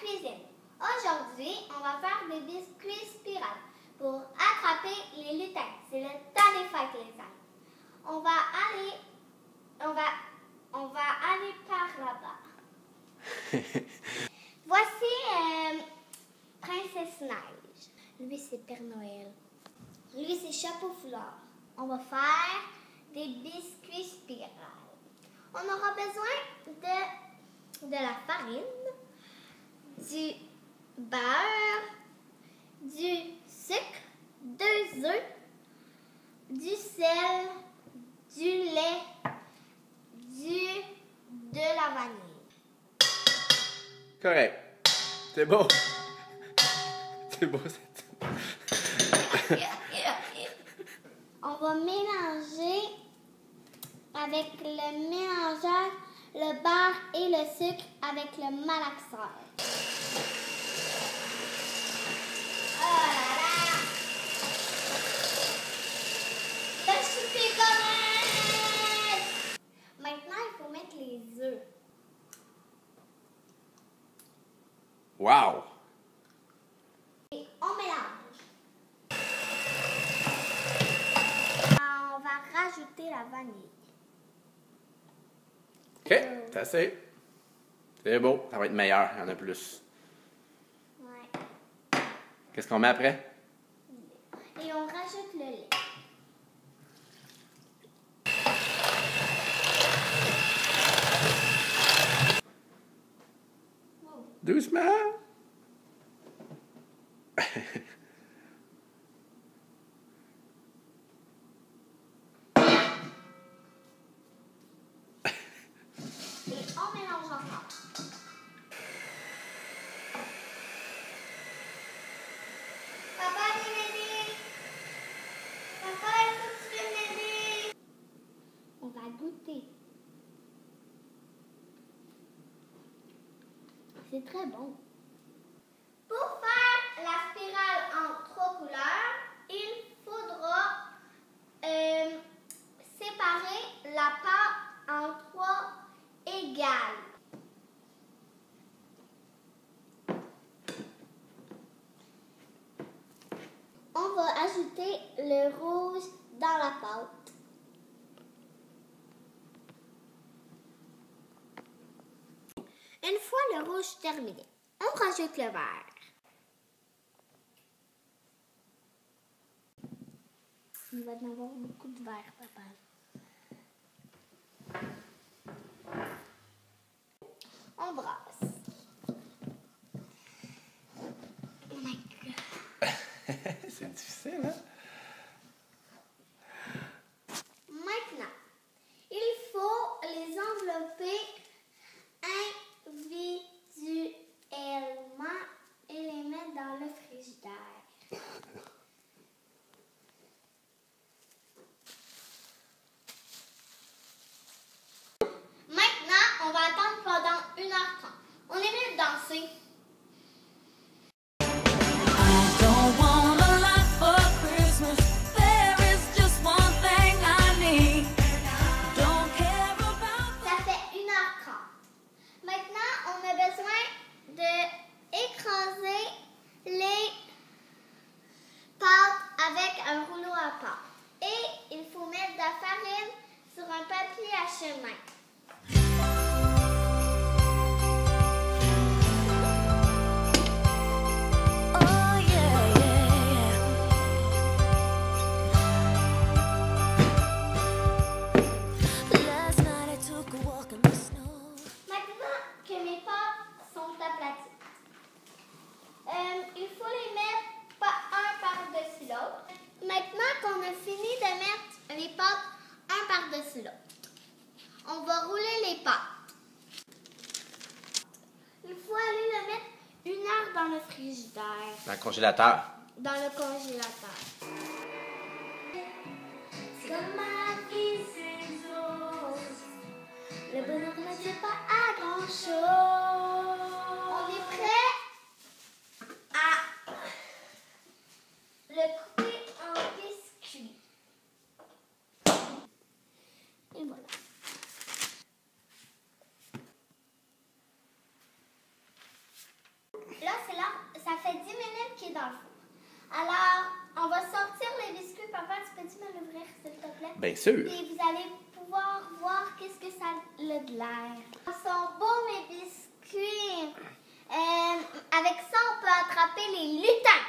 cuisine. Aujourd'hui, on va faire des biscuits spirales pour attraper les lutins. C'est le temps des fêtes, les amis. On va aller par là-bas. Voici Princesse Neige. Lui, c'est Père Noël. Lui, c'est Chapeau Foulard. On va faire des biscuits spirales. On aura besoin de la farine, du beurre, du sucre, 2 œufs, du sel, du lait, de la vanille. Correct. C'est beau. C'est beau, c'est... On va mélanger avec le mélangeur, le beurre et le sucre avec le malaxeur. Oh là là! Le souper commence! Maintenant, il faut mettre les œufs. Wow! Et on mélange. On va rajouter la vanille. OK, c'est assez. C'est beau, ça va être meilleur, il y en a plus. Ouais. Qu'est-ce qu'on met après? Et on rajoute le lait. Doucement! Et on mélange encore. Papa, viens m'aider. Papa, il faut que tu viennes m'aider. On va goûter. C'est très bon. Pour faire la spirale en 3 couleurs, il faudra séparer la pâte en 3 égales. On va ajouter le rouge dans la pâte. Une fois le rouge terminé, on rajoute le vert. Il va y avoir beaucoup de vert, papa. On brasse. Oh my God. C'est difficile, hein? Maintenant, il faut les envelopper individuellement et les mettre dans le frigidaire. Maintenant, on va attendre pendant 1h30. On est venu danser. Ça fait 1h30. Maintenant, on a besoin d'écraser les pâtes avec un rouleau à pâte. Et il faut mettre de la farine sur un papier à chemin. Maintenant que mes pâtes sont aplaties, il faut les mettre un par-dessus l'autre. Maintenant qu'on a fini de mettre les pâtes un par-dessus l'autre, on va rouler les pâtes. Il faut aller le mettre 1 heure dans le frigidaire, Dans le congélateur. dans le congélateur. C'est comme ma vie, c'est rose. Le bonheur ne tient pas à grand-chose. On est prêt à le couper en biscuits. Et voilà. Alors, on va sortir les biscuits. Papa, tu peux-tu me l'ouvrir, s'il te plaît? Bien sûr. Et vous allez pouvoir voir qu'est-ce que ça a de l'air. Ils sont beaux, mes biscuits. Avec ça, on peut attraper les lutins.